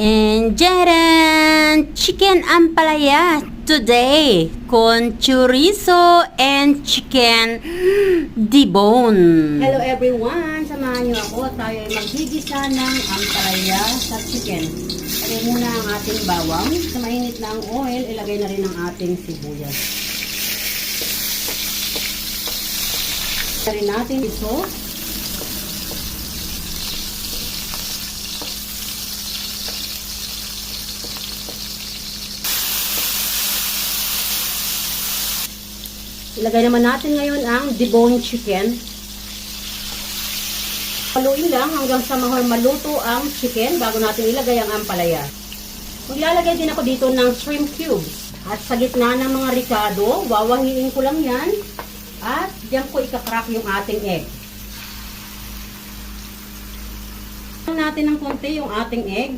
And jaran! Chicken ampalaya today con chorizo and chicken debone. Hello everyone! Samahan niyo ako. Tayo ay maggigisa ng ampalaya sa chicken. Lagay muna ang ating bawang. Sa mainit na ang oil, ilagay na rin ang ating sibuyas. Ilagay natin ito. Ilagay naman natin ngayon ang debone chicken. Haluin lang hanggang sa maluto ang chicken bago natin ilagay ang ampalaya. Maglalagay din ako dito ng shrimp cubes. At sa gitna ng mga ricado, wawahiin ko lang yan. At diyan ko ikakrack yung ating egg. Natin ng konti yung ating egg.